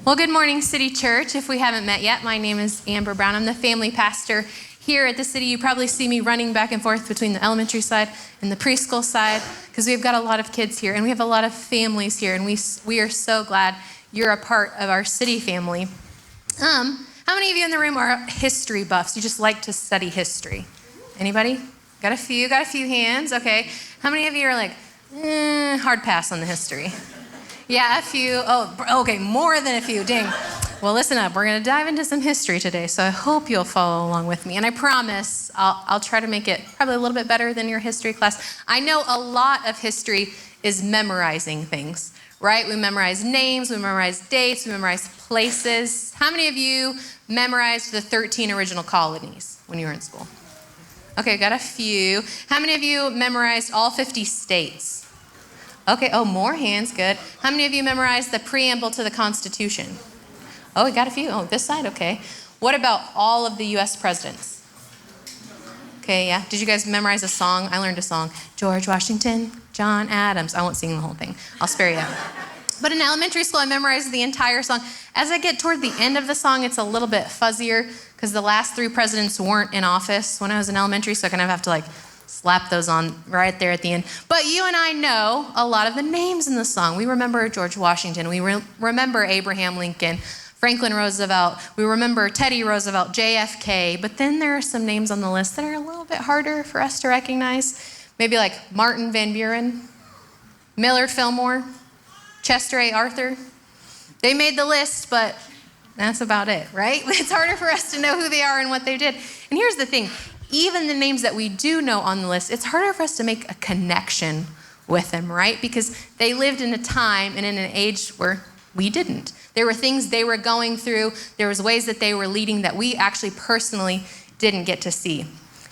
Well, good morning, City Church. If we haven't met yet, my name is Amber Brown. I'm the family pastor here at the City. You probably see me running back and forth between the elementary side and the preschool side because we've got a lot of kids here and we have a lot of families here, and we are so glad you're a part of our City family. How many of you in the room are history buffs? You just like to study history? Anybody? Got a few hands. Okay. How many of you are like, hard pass on the history? Yeah, a few. Oh, okay, more than a few. Dang. Well, listen up. We're going to dive into some history today, so I hope you'll follow along with me. And I promise I'll try to make it probably a little bit better than your history class. I know a lot of history is memorizing things, right? We memorize names, we memorize dates, we memorize places. How many of you memorized the 13 original colonies when you were in school? Okay, got a few. How many of you memorized all 50 states? Okay, more hands, good. How many of you memorized the preamble to the Constitution? Oh, we got a few. Oh, this side, okay. What about all of the U.S. presidents? Okay, yeah. Did you guys memorize a song? I learned a song. George Washington, John Adams. I won't sing the whole thing. I'll spare you that. But in elementary school, I memorized the entire song. As I get toward the end of the song, it's a little bit fuzzier because the last 3 presidents weren't in office when I was in elementary, so I kind of have to slap those on right there at the end. But you and I know a lot of the names in the song. We remember George Washington. We remember Abraham Lincoln, Franklin Roosevelt. We remember Teddy Roosevelt, JFK. But then there are some names on the list that are a little bit harder for us to recognize. Maybe like Martin Van Buren, Millard Fillmore, Chester A. Arthur. They made the list, but that's about it, right? It's harder for us to know who they are and what they did. And here's the thing. Even the names that we do know on the list, it's harder for us to make a connection with them, right? Because they lived in a time and in an age where we didn't. There were things they were going through. There was ways that they were leading that we actually personally didn't get to see.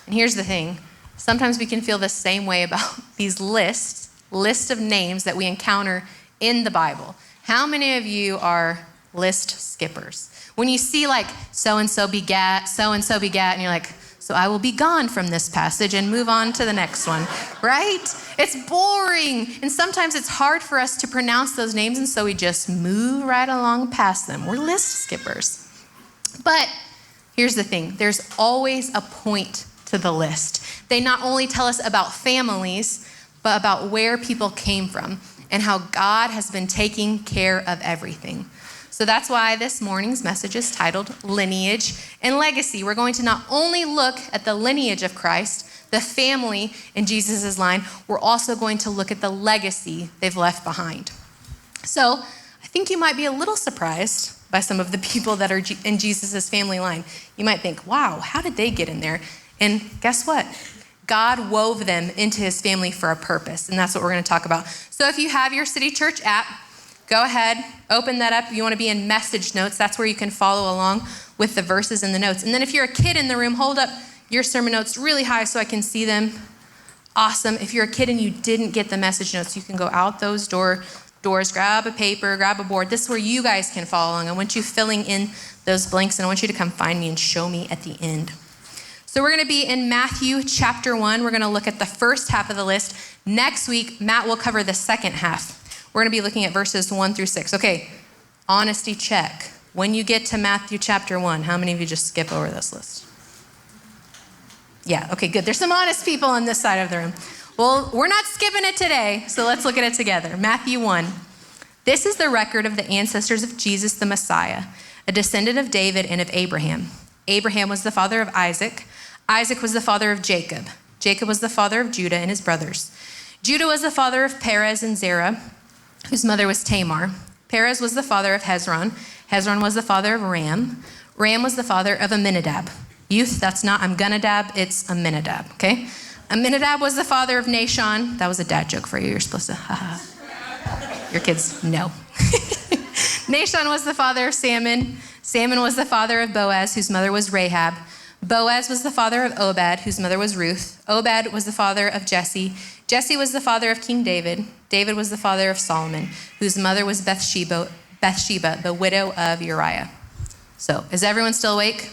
And here's the thing. Sometimes we can feel the same way about these lists of names that we encounter in the Bible. How many of you are list skippers? When you see so-and-so begat, and you're like, so I will be gone from this passage and move on to the next one, right? It's boring. And sometimes it's hard for us to pronounce those names, and so we just move right along past them. We're list skippers. But here's the thing. There's always a point to the list. They not only tell us about families, but about where people came from and how God has been taking care of everything. So that's why this morning's message is titled Lineage and Legacy. We're going to not only look at the lineage of Christ, the family in Jesus' line, we're also going to look at the legacy they've left behind. So I think you might be a little surprised by some of the people that are in Jesus' family line. You might think, wow, how did they get in there? And guess what? God wove them into his family for a purpose, and that's what we're going to talk about. So if you have your City Church app, go ahead, open that up. You want to be in message notes. That's where you can follow along with the verses and the notes. And then if you're a kid in the room, hold up your sermon notes really high so I can see them. Awesome. If you're a kid and you didn't get the message notes, you can go out those doors, grab a paper, grab a board. This is where you guys can follow along. I want you filling in those blanks, and I want you to come find me and show me at the end. So we're going to be in Matthew chapter 1. We're going to look at the first half of the list. Next week, Matt will cover the second half. We're going to be looking at verses 1 through 6. Okay, honesty check. When you get to Matthew chapter 1, how many of you just skip over this list? Yeah, okay, good. There's some honest people on this side of the room. Well, we're not skipping it today, so let's look at it together. Matthew 1. This is the record of the ancestors of Jesus the Messiah, a descendant of David and of Abraham. Abraham was the father of Isaac. Isaac was the father of Jacob. Jacob was the father of Judah and his brothers. Judah was the father of Perez and Zerah, whose mother was Tamar. Perez was the father of Hezron. Hezron was the father of Ram. Ram was the father of Amminadab. Youth, that's not Amminadab, it's Amminadab, okay? Amminadab was the father of Nahshon. That was a dad joke for you. You're supposed to, Your kids, no. Nahshon was the father of Salmon. Salmon was the father of Boaz, whose mother was Rahab. Boaz was the father of Obed, whose mother was Ruth. Obed was the father of Jesse. Jesse was the father of King David. David was the father of Solomon, whose mother was Bathsheba, the widow of Uriah. So, is everyone still awake?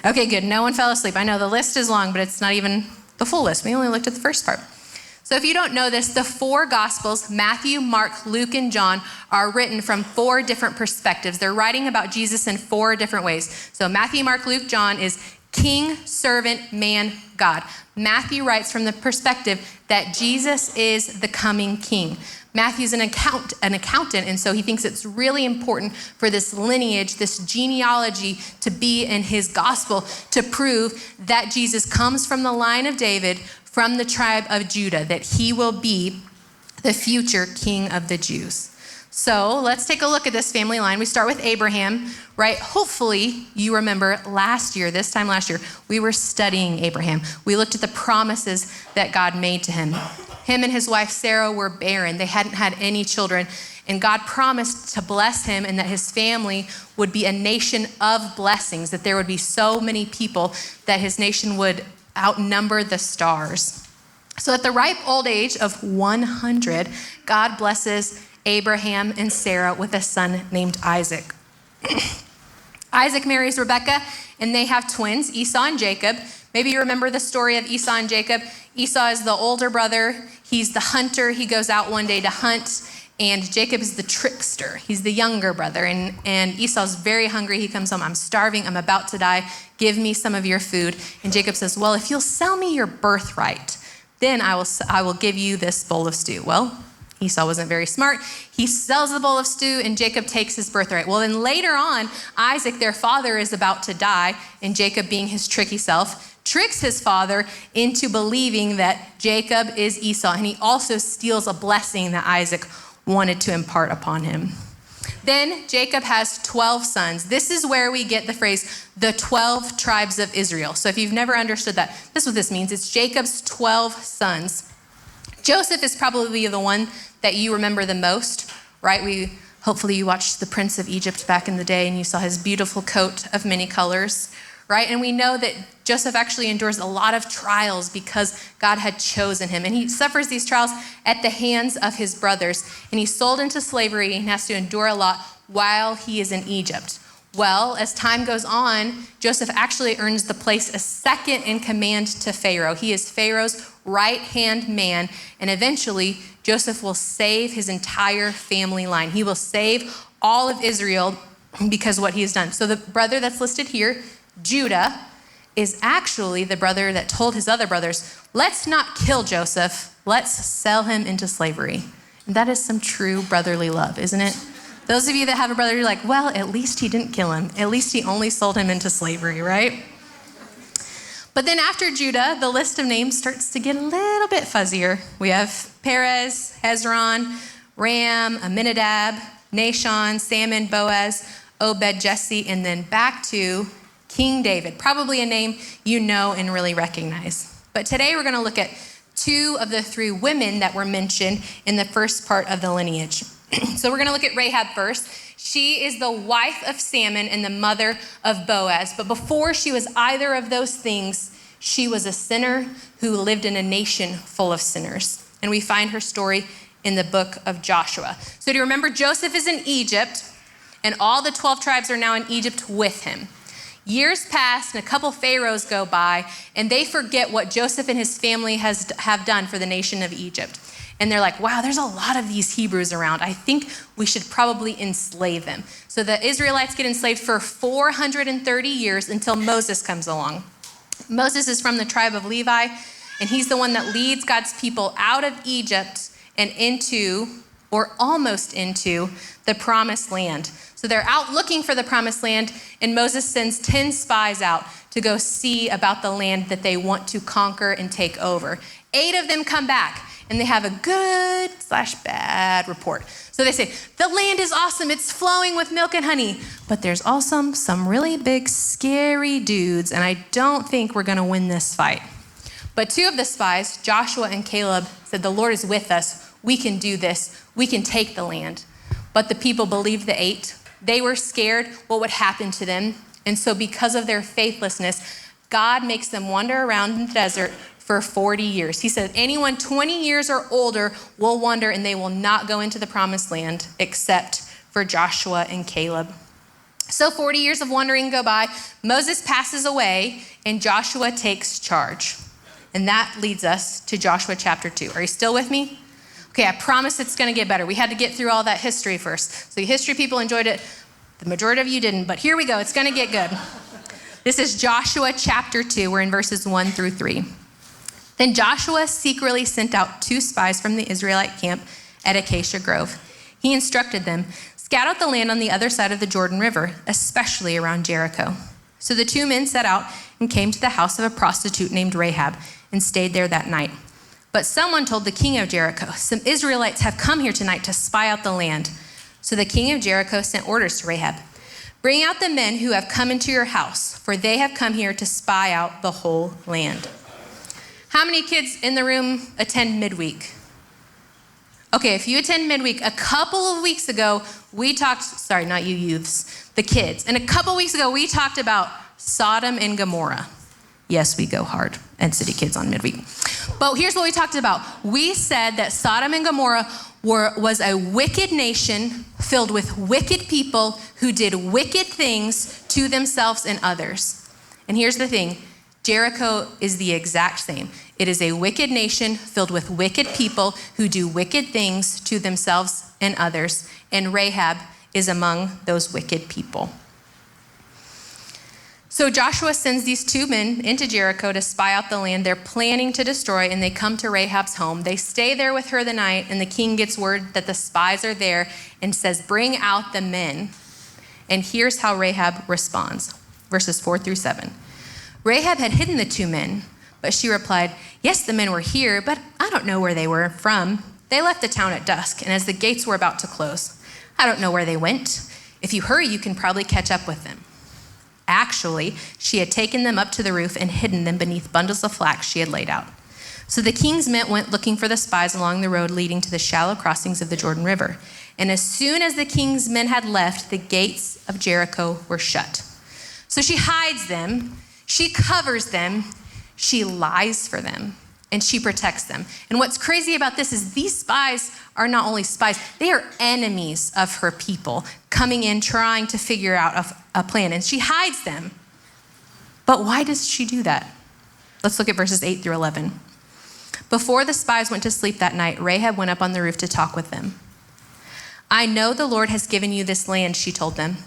Okay, good. No one fell asleep. I know the list is long, but it's not even the full list. We only looked at the first part. So if you don't know this, the 4 Gospels, Matthew, Mark, Luke, and John, are written from 4 different perspectives. They're writing about Jesus in 4 different ways. So Matthew, Mark, Luke, John is king, servant, man, God. Matthew writes from the perspective that Jesus is the coming king. Matthew's an accountant, and so he thinks it's really important for this lineage, this genealogy to be in his gospel to prove that Jesus comes from the line of David, from the tribe of Judah, that he will be the future king of the Jews. So let's take a look at this family line. We start with Abraham, right? Hopefully you remember this time last year, we were studying Abraham. We looked at the promises that God made to him. Him and his wife Sarah were barren. They hadn't had any children. And God promised to bless him and that his family would be a nation of blessings, that there would be so many people that his nation would outnumber the stars. So at the ripe old age of 100, God blesses Abraham and Sarah with a son named Isaac. Isaac marries Rebekah, and they have twins, Esau and Jacob. Maybe you remember the story of Esau and Jacob. Esau is the older brother. He's the hunter. He goes out one day to hunt, and Jacob is the trickster. He's the younger brother, and Esau's very hungry. He comes home, I'm starving. I'm about to die. Give me some of your food. And Jacob says, well, if you'll sell me your birthright, then I will give you this bowl of stew. Well, Esau wasn't very smart. He sells the bowl of stew, and Jacob takes his birthright. Well, then later on, Isaac, their father, is about to die, and Jacob, being his tricky self, tricks his father into believing that Jacob is Esau, and he also steals a blessing that Isaac wanted to impart upon him. Then Jacob has 12 sons. This is where we get the phrase, the 12 tribes of Israel. So if you've never understood that, this is what this means. It's Jacob's 12 sons. Joseph is probably the one that you remember the most, right? Hopefully you watched The Prince of Egypt back in the day and you saw his beautiful coat of many colors, right? And we know that Joseph actually endures a lot of trials because God had chosen him. And he suffers these trials at the hands of his brothers. And he's sold into slavery and has to endure a lot while he is in Egypt. Well, as time goes on, Joseph actually earns the place as second in command to Pharaoh. He is Pharaoh's right-hand man, and eventually Joseph will save his entire family line. He will save all of Israel because of what he has done. So the brother that's listed here, Judah, is actually the brother that told his other brothers, let's not kill Joseph, let's sell him into slavery. And that is some true brotherly love, isn't it? Those of you that have a brother, you're like, well, at least he didn't kill him. At least he only sold him into slavery, right? But then after Judah, the list of names starts to get a little bit fuzzier. We have Perez, Hezron, Ram, Aminadab, Nahshon, Salmon, Boaz, Obed, Jesse, and then back to King David, probably a name you know and really recognize. But today we're going to look at 2 of the 3 women that were mentioned in the first part of the lineage. So we're going to look at Rahab first. She is the wife of Salmon and the mother of Boaz. But before she was either of those things, she was a sinner who lived in a nation full of sinners. And we find her story in the book of Joshua. So do you remember Joseph is in Egypt, and all the 12 tribes are now in Egypt with him. Years pass, and a couple pharaohs go by, and they forget what Joseph and his family have done for the nation of Egypt. And they're like, wow, there's a lot of these Hebrews around. I think we should probably enslave them. So the Israelites get enslaved for 430 years until Moses comes along. Moses is from the tribe of Levi, and he's the one that leads God's people out of Egypt and into, or almost into, the promised land. So they're out looking for the promised land, and Moses sends 10 spies out to go see about the land that they want to conquer and take over. 8 of them come back, and they have a good/bad report. So they say, the land is awesome. It's flowing with milk and honey, but there's also some really big, scary dudes, and I don't think we're going to win this fight. But 2 of the spies, Joshua and Caleb, said, the Lord is with us. We can do this. We can take the land. But the people believed the 8. They were scared what would happen to them. And so because of their faithlessness, God makes them wander around in the desert for 40 years. He said, anyone 20 years or older will wander, and they will not go into the promised land except for Joshua and Caleb. So 40 years of wandering go by. Moses passes away, and Joshua takes charge. And that leads us to Joshua chapter 2. Are you still with me? Okay, I promise it's going to get better. We had to get through all that history first. So you history people enjoyed it. The majority of you didn't, but here we go. It's going to get good. This is Joshua chapter 2. We're in verses 1 through 3. Then Joshua secretly sent out 2 spies from the Israelite camp at Acacia Grove. He instructed them, "Scout out the land on the other side of the Jordan River, especially around Jericho." So the 2 men set out and came to the house of a prostitute named Rahab and stayed there that night. But someone told the king of Jericho, "Some Israelites have come here tonight to spy out the land." So the king of Jericho sent orders to Rahab, "Bring out the men who have come into your house, for they have come here to spy out the whole land." How many kids in the room attend midweek? Okay, if you attend midweek, a couple of weeks ago, we talked, sorry, not you youths, the kids. And a couple of weeks ago, we talked about Sodom and Gomorrah. Yes, we go hard at City Kids on midweek. But here's what we talked about. We said that Sodom and Gomorrah was a wicked nation filled with wicked people who did wicked things to themselves and others. And here's the thing. Jericho is the exact same. It is a wicked nation filled with wicked people who do wicked things to themselves and others. And Rahab is among those wicked people. So Joshua sends these 2 men into Jericho to spy out the land they're planning to destroy, and they come to Rahab's home. They stay there with her the night, and the king gets word that the spies are there and says, "Bring out the men." And here's how Rahab responds, verses 4 through 7. Rahab had hidden the 2 men, but she replied, "Yes, the men were here, but I don't know where they were from. They left the town at dusk, and as the gates were about to close. I don't know where they went. If you hurry, you can probably catch up with them." Actually, she had taken them up to the roof and hidden them beneath bundles of flax she had laid out. So the king's men went looking for the spies along the road leading to the shallow crossings of the Jordan River. And as soon as the king's men had left, the gates of Jericho were shut. So she hides them, she covers them, she lies for them, and she protects them. And what's crazy about this is these spies are not only spies, they are enemies of her people coming in trying to figure out a plan, and she hides them. But why does she do that? Let's look at verses 8 through 11. Before the spies went to sleep that night, Rahab went up on the roof to talk with them. "I know the Lord has given you this land," she told them.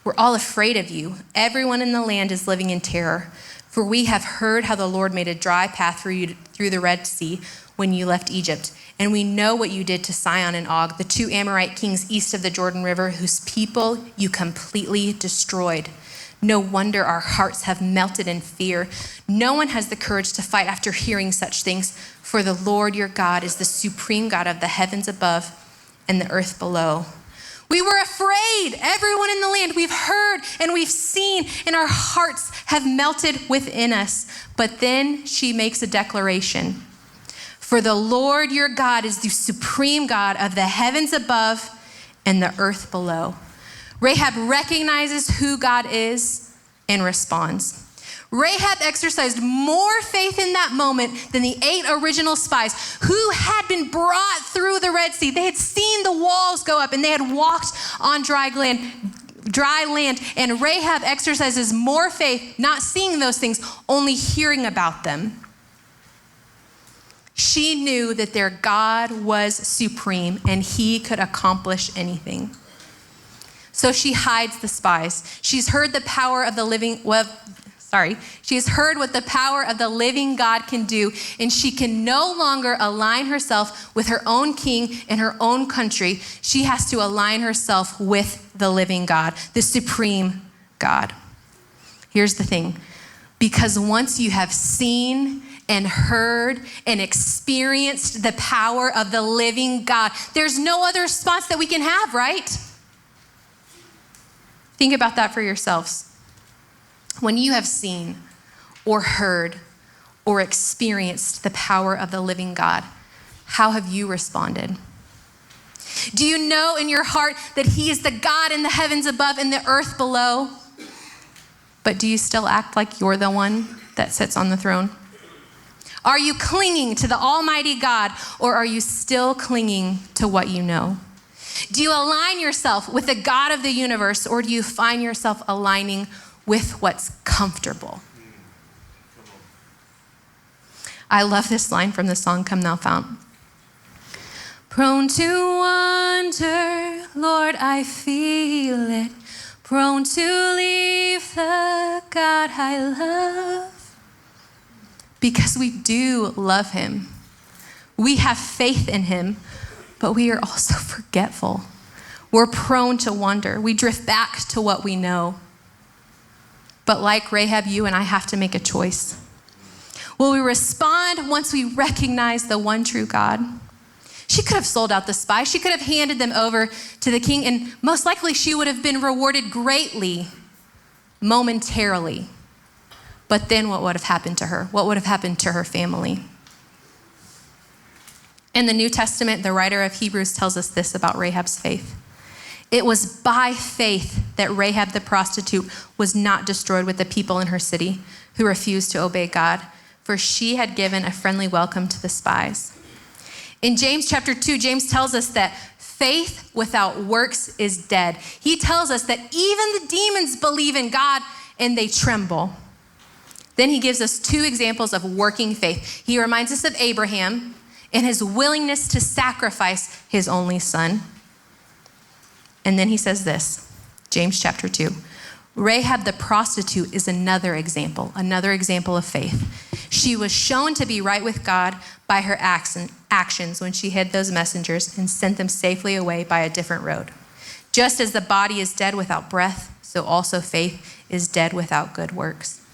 "We're all afraid of you. Everyone in the land is living in terror. For we have heard how the Lord made a dry path for you through the Red Sea when you left Egypt. And we know what you did to Sihon and Og, the 2 Amorite kings east of the Jordan River, whose people you completely destroyed. No wonder our hearts have melted in fear. No one has the courage to fight after hearing such things, for the Lord your God is the supreme God of the heavens above and the earth below. We were afraid, everyone in the land. We've heard and we've seen, and our hearts have melted within us." But then she makes a declaration. "For the Lord your God is the supreme God of the heavens above and the earth below." Rahab recognizes who God is and responds. Rahab exercised more faith in that moment than the 8 original spies who had been brought through the Red Sea. They had seen the walls go up and they had walked on dry land. And Rahab exercises more faith, not seeing those things, only hearing about them. She knew that their God was supreme and he could accomplish anything. So she hides the spies. She's heard what the power of the living God can do, and she can no longer align herself with her own king and her own country. She has to align herself with the living God, the supreme God. Here's the thing. Because once you have seen and heard and experienced the power of the living God, there's no other response that we can have, right? Think about that for yourselves. When you have seen or heard or experienced the power of the living God, how have you responded? Do you know in your heart that he is the God in the heavens above and the earth below? But do you still act like you're the one that sits on the throne? Are you clinging to the Almighty God, or are you still clinging to what you know? Do you align yourself with the God of the universe, or do you find yourself aligning with what's comfortable? I love this line from the song, Come Thou Fount. Prone to wander, Lord, I feel it. Prone to leave the God I love. Because we do love him. We have faith in him, but we are also forgetful. We're prone to wander. We drift back to what we know. But like Rahab, you and I have to make a choice. Will we respond once we recognize the one true God? She could have sold out the spies. She could have handed them over to the king, and most likely she would have been rewarded greatly, momentarily. But then what would have happened to her? What would have happened to her family? In the New Testament, the writer of Hebrews tells us this about Rahab's faith. It was by faith that Rahab the prostitute was not destroyed with the people in her city who refused to obey God, for she had given a friendly welcome to the spies. In James chapter 2, James tells us that faith without works is dead. He tells us that even the demons believe in God and they tremble. Then he gives us two examples of working faith. He reminds us of Abraham and his willingness to sacrifice his only son. And then he says this, James chapter 2. Rahab the prostitute is another example of faith. She was shown to be right with God by her actions when she hid those messengers and sent them safely away by a different road. Just as the body is dead without breath, so also faith is dead without good works.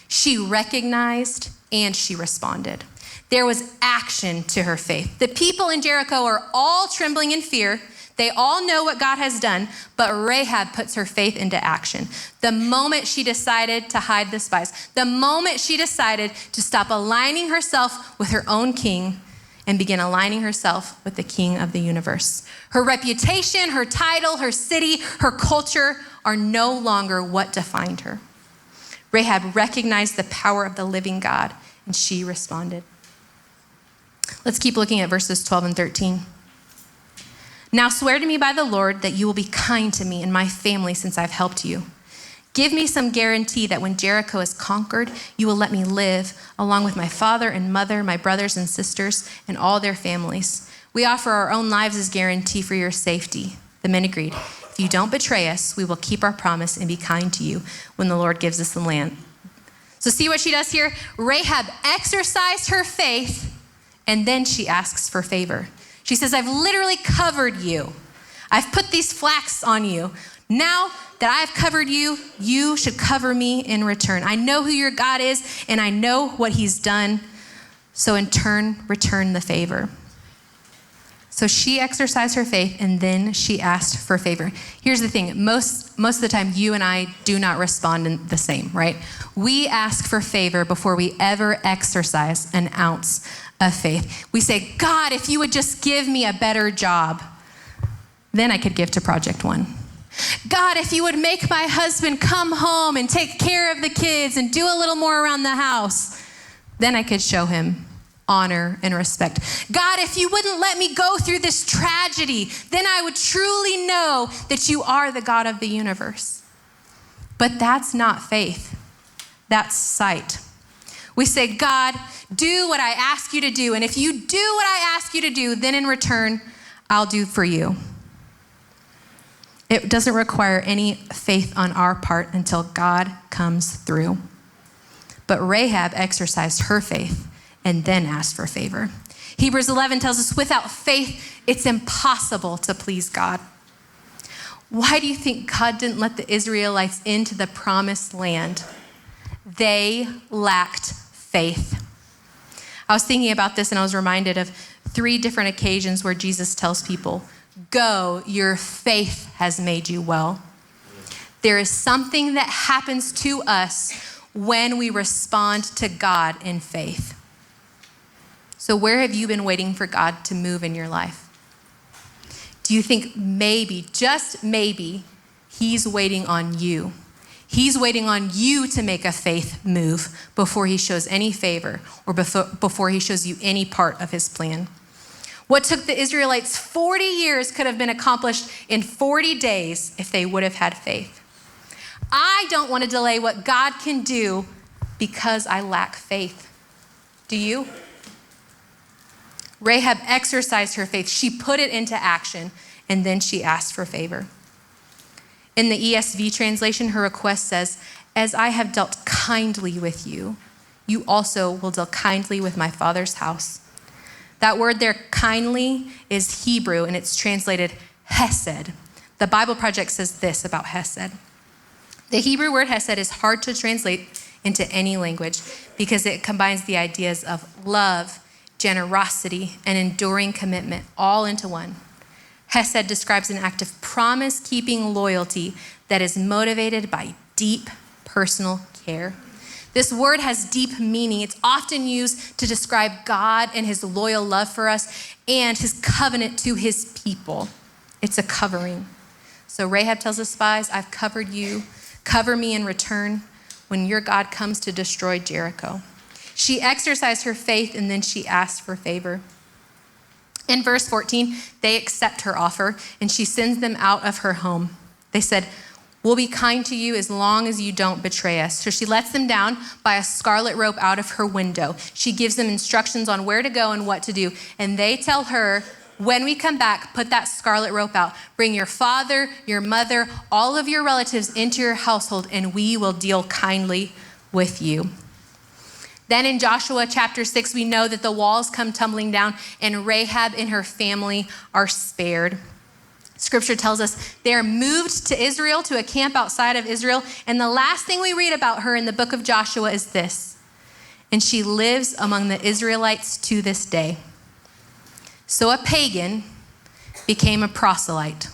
She recognized and she responded. There was action to her faith. The people in Jericho are all trembling in fear. They all know what God has done, but Rahab puts her faith into action. The moment she decided to hide the spies, the moment she decided to stop aligning herself with her own king and begin aligning herself with the king of the universe. Her reputation, her title, her city, her culture are no longer what defined her. Rahab recognized the power of the living God, and she responded. Let's keep looking at verses 12 and 13. Now swear to me by the Lord that you will be kind to me and my family since I've helped you. Give me some guarantee that when Jericho is conquered, you will let me live along with my father and mother, my brothers and sisters, and all their families. We offer our own lives as guarantee for your safety. The men agreed. If you don't betray us, we will keep our promise and be kind to you when the Lord gives us the land. So see what she does here? Rahab exercised her faith, and then she asks for favor. She says, I've literally covered you. I've put these flax on you. Now that I've covered you, you should cover me in return. I know who your God is, and I know what he's done. So in turn, return the favor. So she exercised her faith, and then she asked for favor. Here's the thing. Most of the time, you and I do not respond in the same, right? We ask for favor before we ever exercise an ounce of faith. We say, God, if you would just give me a better job, then I could give to Project One. God, if you would make my husband come home and take care of the kids and do a little more around the house, then I could show him honor and respect. God, if you wouldn't let me go through this tragedy, then I would truly know that you are the God of the universe. But that's not faith. That's sight. We say, God, do what I ask you to do. And if you do what I ask you to do, then in return, I'll do for you. It doesn't require any faith on our part until God comes through. But Rahab exercised her faith and then asked for favor. Hebrews 11 tells us without faith, it's impossible to please God. Why do you think God didn't let the Israelites into the promised land? They lacked faith. I was thinking about this and I was reminded of 3 different occasions where Jesus tells people, go, your faith has made you well. There is something that happens to us when we respond to God in faith. So where have you been waiting for God to move in your life? Do you think maybe, just maybe, he's waiting on you? He's waiting on you to make a faith move before he shows any favor or before he shows you any part of his plan. What took the Israelites 40 years could have been accomplished in 40 days if they would have had faith. I don't want to delay what God can do because I lack faith. Do you? Rahab exercised her faith. She put it into action, and then she asked for favor. In the ESV translation, her request says, "As I have dealt kindly with you, you also will deal kindly with my father's house." That word there, kindly, is Hebrew, and it's translated hesed. The Bible Project says this about hesed. The Hebrew word hesed is hard to translate into any language because it combines the ideas of love, generosity, and enduring commitment all into one. Hesed describes an act of promise-keeping loyalty that is motivated by deep personal care. This word has deep meaning. It's often used to describe God and his loyal love for us and his covenant to his people. It's a covering. So Rahab tells the spies, "I've covered you. Cover me in return when your God comes to destroy Jericho." She exercised her faith, and then she asked for favor. In verse 14, they accept her offer, and she sends them out of her home. They said, "We'll be kind to you as long as you don't betray us." So she lets them down by a scarlet rope out of her window. She gives them instructions on where to go and what to do. And they tell her, "When we come back, put that scarlet rope out. Bring your father, your mother, all of your relatives into your household, and we will deal kindly with you." Then in Joshua chapter 6, we know that the walls come tumbling down, and Rahab and her family are spared. Scripture tells us they are moved to Israel, to a camp outside of Israel. And the last thing we read about her in the book of Joshua is this: "And she lives among the Israelites to this day." So a pagan became a proselyte.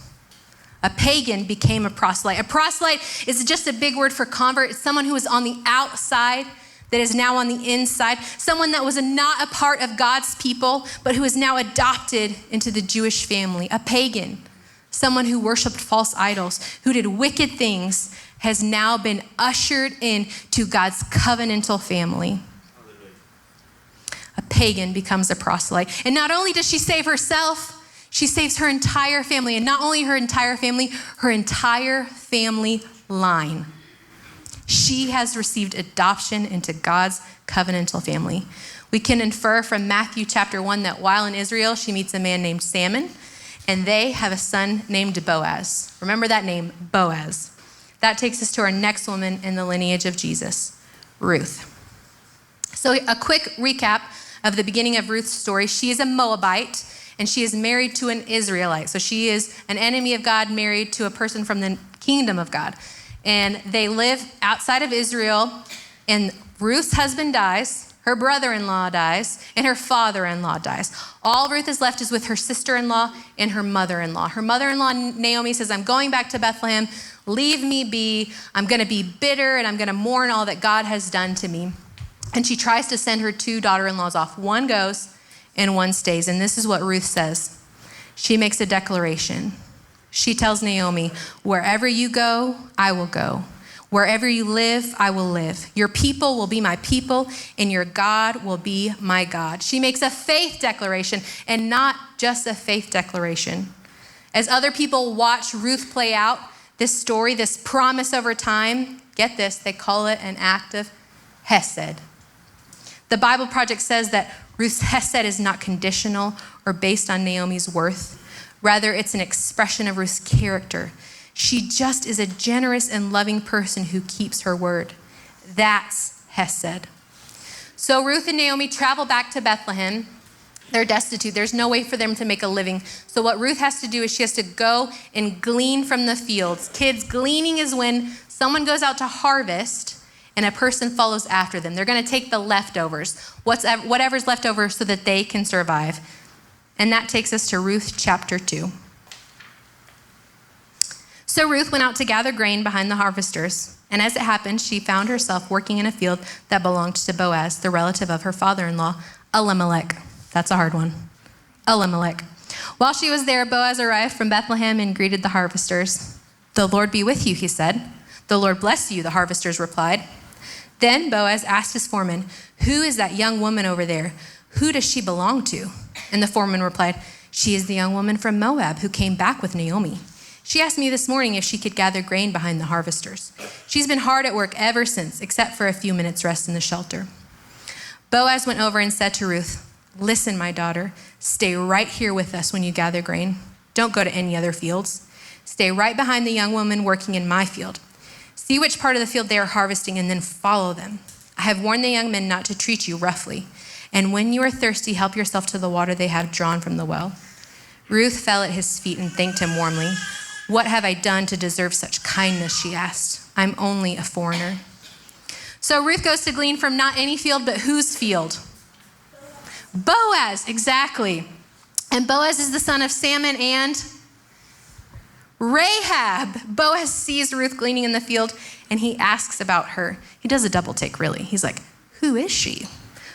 A pagan became a proselyte. A proselyte is just a big word for convert. It's someone who is on the outside that is now on the inside. Someone that was not a part of God's people, but who is now adopted into the Jewish family. A pagan. Someone who worshiped false idols, who did wicked things, has now been ushered in to God's covenantal family. A pagan becomes a proselyte. And not only does she save herself, she saves her entire family. And not only her entire family line. She has received adoption into God's covenantal family. We can infer from Matthew chapter 1 that while in Israel, she meets a man named Salmon, and they have a son named Boaz. Remember that name, Boaz. That takes us to our next woman in the lineage of Jesus, Ruth. So a quick recap of the beginning of Ruth's story. She is a Moabite, and she is married to an Israelite. So she is an enemy of God married to a person from the kingdom of God. And they live outside of Israel, and Ruth's husband dies. Her brother-in-law dies, and her father-in-law dies. All Ruth is left is with her sister-in-law and her mother-in-law. Her mother-in-law, Naomi, says, "I'm going back to Bethlehem. Leave me be. I'm going to be bitter, and I'm going to mourn all that God has done to me." And she tries to send her two daughter-in-laws off. One goes, and one stays. And this is what Ruth says. She makes a declaration. She tells Naomi, "Wherever you go, I will go. Wherever you live, I will live. Your people will be my people, and your God will be my God." She makes a faith declaration, and not just a faith declaration. As other people watch Ruth play out this story, this promise over time, get this, they call it an act of hesed. The Bible Project says that Ruth's hesed is not conditional or based on Naomi's worth. Rather, it's an expression of Ruth's character. She just is a generous and loving person who keeps her word. That's hesed. So Ruth and Naomi travel back to Bethlehem. They're destitute. There's no way for them to make a living. So what Ruth has to do is she has to go and glean from the fields. Kids, gleaning is when someone goes out to harvest and a person follows after them. They're going to take the leftovers, whatever's left over, so that they can survive. And that takes us to Ruth chapter 2. So Ruth went out to gather grain behind the harvesters. And as it happened, she found herself working in a field that belonged to Boaz, the relative of her father-in-law, Elimelech. That's a hard one. Elimelech. While she was there, Boaz arrived from Bethlehem and greeted the harvesters. "The Lord be with you," he said. "The Lord bless you," the harvesters replied. Then Boaz asked his foreman, "Who is that young woman over there? Who does she belong to?" And the foreman replied, "She is the young woman from Moab who came back with Naomi. She asked me this morning if she could gather grain behind the harvesters. She's been hard at work ever since, except for a few minutes rest in the shelter." Boaz went over and said to Ruth, "Listen, my daughter, stay right here with us when you gather grain. Don't go to any other fields. Stay right behind the young woman working in my field. See which part of the field they are harvesting and then follow them. I have warned the young men not to treat you roughly. And when you are thirsty, help yourself to the water they have drawn from the well." Ruth fell at his feet and thanked him warmly. "What have I done to deserve such kindness?" she asked. "I'm only a foreigner." So Ruth goes to glean from not any field, but whose field? Boaz, exactly. And Boaz is the son of Salmon and Rahab. Boaz sees Ruth gleaning in the field and he asks about her. He does a double take, really. He's like, who is she?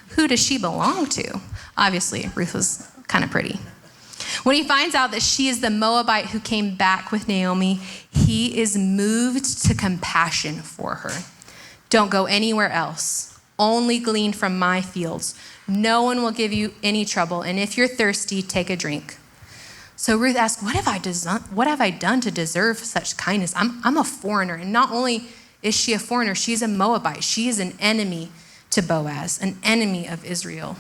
Who does she belong to? Obviously, Ruth was kind of pretty. When he finds out that she is the Moabite who came back with Naomi, he is moved to compassion for her. "Don't go anywhere else. Only glean from my fields. No one will give you any trouble. And if you're thirsty, take a drink." So Ruth asks, what have I done to deserve such kindness? I'm a foreigner. And not only is she a foreigner, she's a Moabite. She is an enemy to Boaz, an enemy of Israel.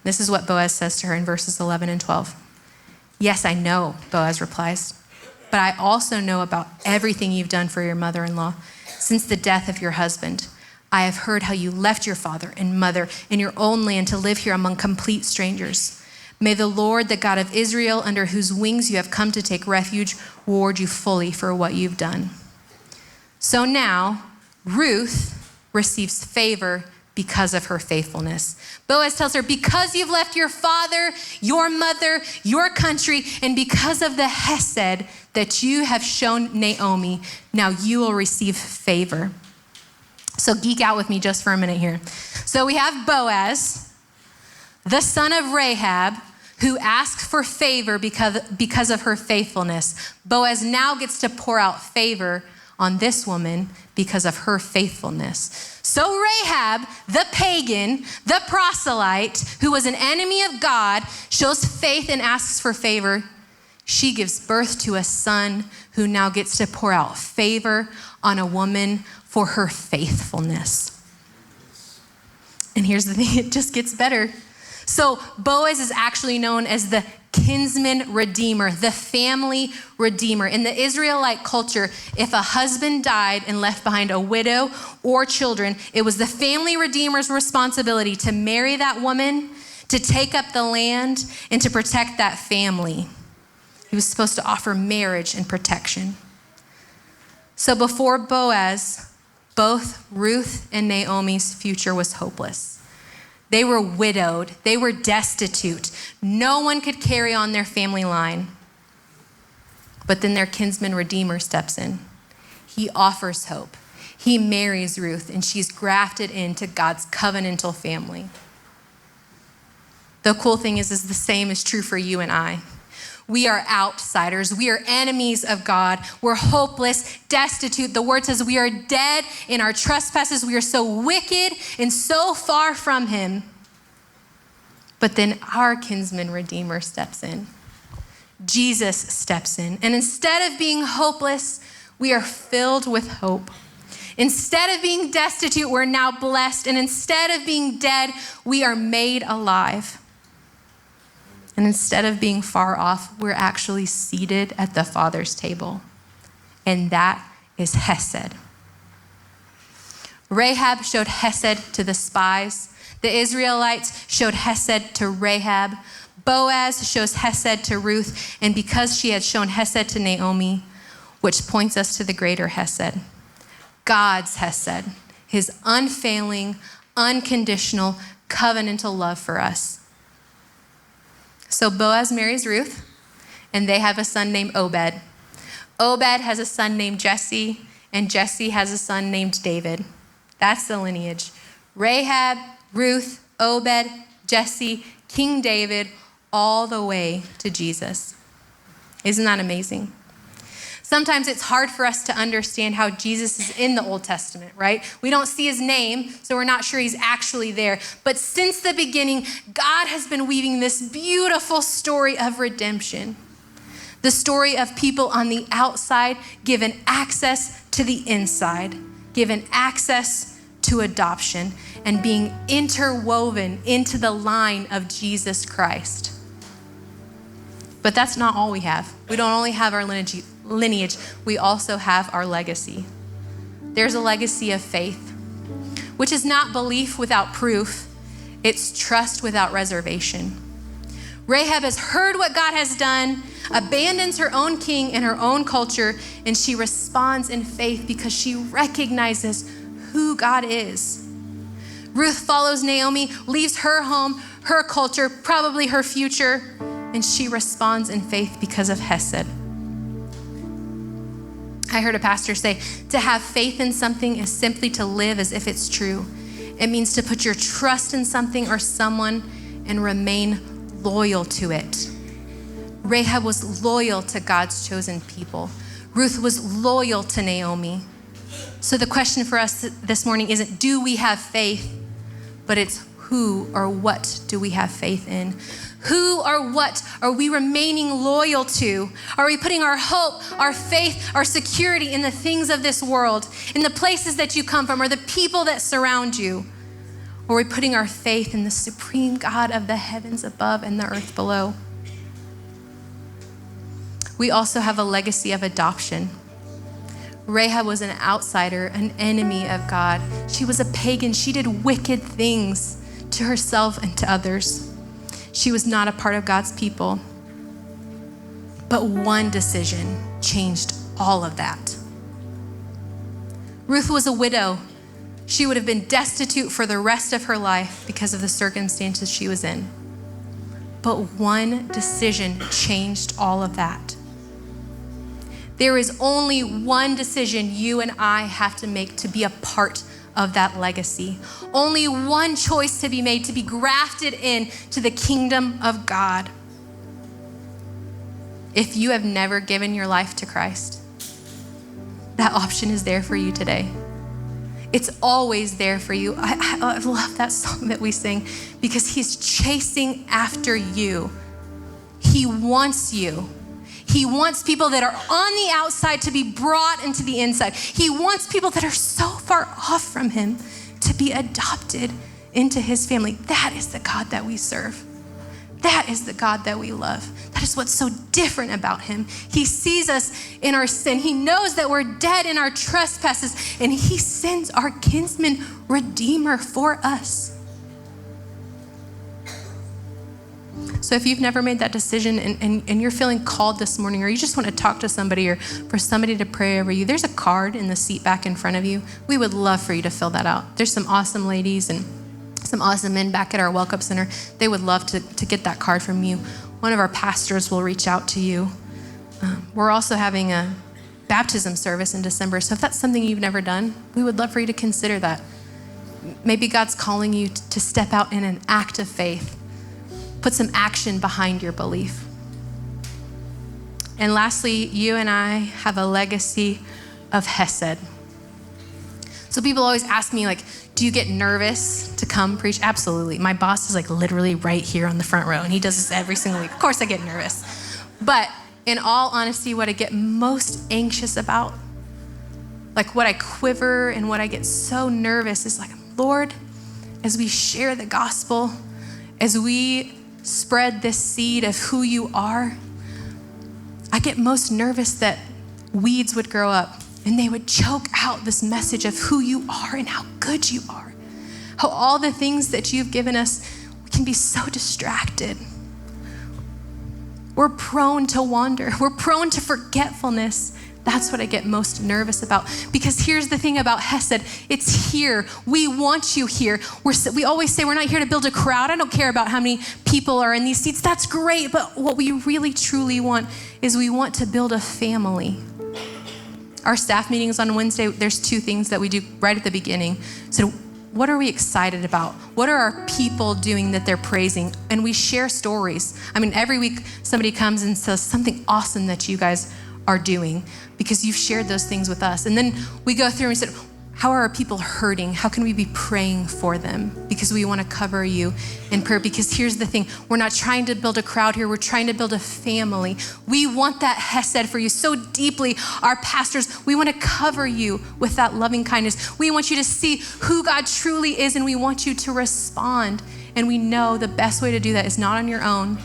This is what Boaz says to her in verses 11 and 12. "Yes, I know," Boaz replies, "but I also know about everything you've done for your mother-in-law since the death of your husband. I have heard how you left your father and mother in your own land to live here among complete strangers. May the Lord, the God of Israel, under whose wings you have come to take refuge, reward you fully for what you've done." So now, Ruth receives favor because of her faithfulness. Boaz tells her, because you've left your father, your mother, your country, and because of the hesed that you have shown Naomi, now you will receive favor. So geek out with me just for a minute here. So we have Boaz, the son of Rahab, who asks for favor because of her faithfulness. Boaz now gets to pour out favor on this woman because of her faithfulness. So Rahab, the pagan, the proselyte, who was an enemy of God, shows faith and asks for favor. She gives birth to a son who now gets to pour out favor on a woman for her faithfulness. And here's the thing, it just gets better. So Boaz is actually known as the kinsman redeemer, the family redeemer. In the Israelite culture, if a husband died and left behind a widow or children, it was the family redeemer's responsibility to marry that woman, to take up the land, and to protect that family. He was supposed to offer marriage and protection. So before Boaz, both Ruth and Naomi's future was hopeless. They were widowed. They were destitute. No one could carry on their family line. But then their kinsman redeemer steps in. He offers hope. He marries Ruth, and she's grafted into God's covenantal family. The cool thing is the same is true for you and I. We are outsiders. We are enemies of God. We're hopeless, destitute. The word says we are dead in our trespasses. We are so wicked and so far from him. But then our kinsman redeemer steps in. Jesus steps in. And instead of being hopeless, we are filled with hope. Instead of being destitute, we're now blessed. And instead of being dead, we are made alive. And instead of being far off, we're actually seated at the Father's table. And that is hesed. Rahab showed hesed to the spies. The Israelites showed hesed to Rahab. Boaz shows hesed to Ruth. And because she had shown hesed to Naomi, which points us to the greater hesed, God's hesed, his unfailing, unconditional, covenantal love for us. So Boaz marries Ruth, and they have a son named Obed. Obed has a son named Jesse, and Jesse has a son named David. That's the lineage. Rahab, Ruth, Obed, Jesse, King David, all the way to Jesus. Isn't that amazing? Sometimes it's hard for us to understand how Jesus is in the Old Testament, right? We don't see his name, so we're not sure he's actually there. But since the beginning, God has been weaving this beautiful story of redemption. The story of people on the outside given access to the inside, given access to adoption and being interwoven into the line of Jesus Christ. But that's not all we have. We don't only have our lineage, we also have our legacy. There's a legacy of faith, which is not belief without proof. It's trust without reservation. Rahab has heard what God has done, abandons her own king and her own culture, and she responds in faith because she recognizes who God is. Ruth follows Naomi, leaves her home, her culture, probably her future, and she responds in faith because of Hesed. I heard a pastor say, to have faith in something is simply to live as if it's true. It means to put your trust in something or someone and remain loyal to it. Rahab was loyal to God's chosen people. Ruth was loyal to Naomi. So the question for us this morning isn't, do we have faith? But it's who or what do we have faith in? Who or what are we remaining loyal to? Are we putting our hope, our faith, our security in the things of this world, in the places that you come from, or the people that surround you? Or are we putting our faith in the supreme God of the heavens above and the earth below? We also have a legacy of adoption. Rahab was an outsider, an enemy of God. She was a pagan. She did wicked things to herself and to others. She was not a part of God's people. But one decision changed all of that. Ruth was a widow. She would have been destitute for the rest of her life because of the circumstances she was in. But one decision changed all of that. There is only one decision you and I have to make to be a part of that legacy. Only one choice to be made to be grafted in to the kingdom of God. If you have never given your life to Christ, that option is there for you today. It's always there for you. I love that song that we sing because he's chasing after you. He wants you. He wants people that are on the outside to be brought into the inside. He wants people that are so far off from him to be adopted into his family. That is the God that we serve. That is the God that we love. That is what's so different about him. He sees us in our sin. He knows that we're dead in our trespasses, and he sends our kinsman redeemer for us. So if you've never made that decision and you're feeling called this morning, or you just want to talk to somebody or for somebody to pray over you, there's a card in the seat back in front of you. We would love for you to fill that out. There's some awesome ladies and some awesome men back at our Welcome Center. They would love to get that card from you. One of our pastors will reach out to you. We're also having a baptism service in December. So if that's something you've never done, we would love for you to consider that. Maybe God's calling you to step out in an act of faith. Put some action behind your belief. And lastly, you and I have a legacy of Hesed. So people always ask me, like, do you get nervous to come preach? Absolutely. My boss is like literally right here on the front row, and he does this every single week. Of course I get nervous. But in all honesty, what I get most anxious about, like what I quiver and what I get so nervous is like, Lord, as we share the gospel, as we spread this seed of who you are, I get most nervous that weeds would grow up and they would choke out this message of who you are and how good you are. How all the things that you've given us, we can be so distracted. We're prone to wander. We're prone to forgetfulness. That's what I get most nervous about. Because here's the thing about Hesed. It's here. We want you here. We always say we're not here to build a crowd. I don't care about how many people are in these seats. That's great. But what we really, truly want is we want to build a family. Our staff meetings on Wednesday, there's two things that we do right at the beginning. So what are we excited about? What are our people doing that they're praising? And we share stories. I mean, every week somebody comes and says something awesome that you guys are doing because you've shared those things with us. And then we go through and we said, How are our people hurting? How can we be praying for them? Because we want to cover you in prayer. Because here's the thing, we're not trying to build a crowd here, we're trying to build a family. We want that hesed for you so deeply. Our pastors, we want to cover you with that loving kindness. We want you to see who God truly is, and we want you to respond. And we know the best way to do that is not on your own.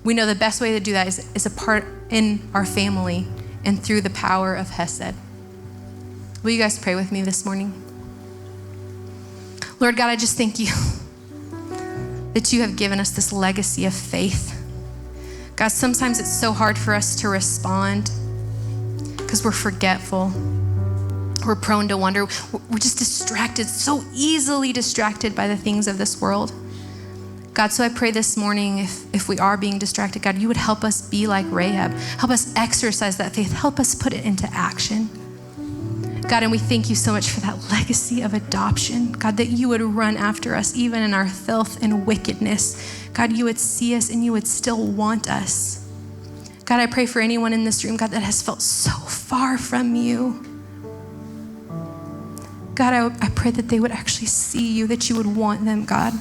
We know the best way to do that is a part in our family and through the power of hesed. Will you guys pray with me this morning? Lord God, I just thank you that you have given us this legacy of faith. God, sometimes it's so hard for us to respond because we're forgetful. We're prone to wonder. We're just distracted, so easily distracted by the things of this world. God, so I pray this morning, if we are being distracted, God, you would help us be like Rahab. Help us exercise that faith. Help us put it into action. God, and we thank you so much for that legacy of adoption. God, that you would run after us even in our filth and wickedness. God, you would see us and you would still want us. God, I pray for anyone in this room, God, that has felt so far from you. God, I pray that they would actually see you, that you would want them, God.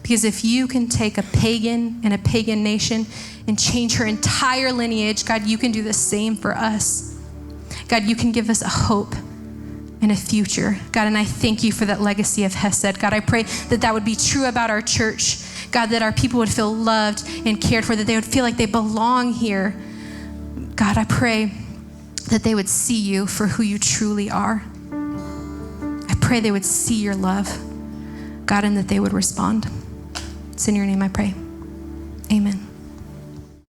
Because if you can take a pagan and a pagan nation and change her entire lineage, God, you can do the same for us. God, you can give us a hope and a future. God, and I thank you for that legacy of hesed. God, I pray that that would be true about our church. God, that our people would feel loved and cared for, that they would feel like they belong here. God, I pray that they would see you for who you truly are. I pray they would see your love, God, and that they would respond. It's in your name I pray. Amen.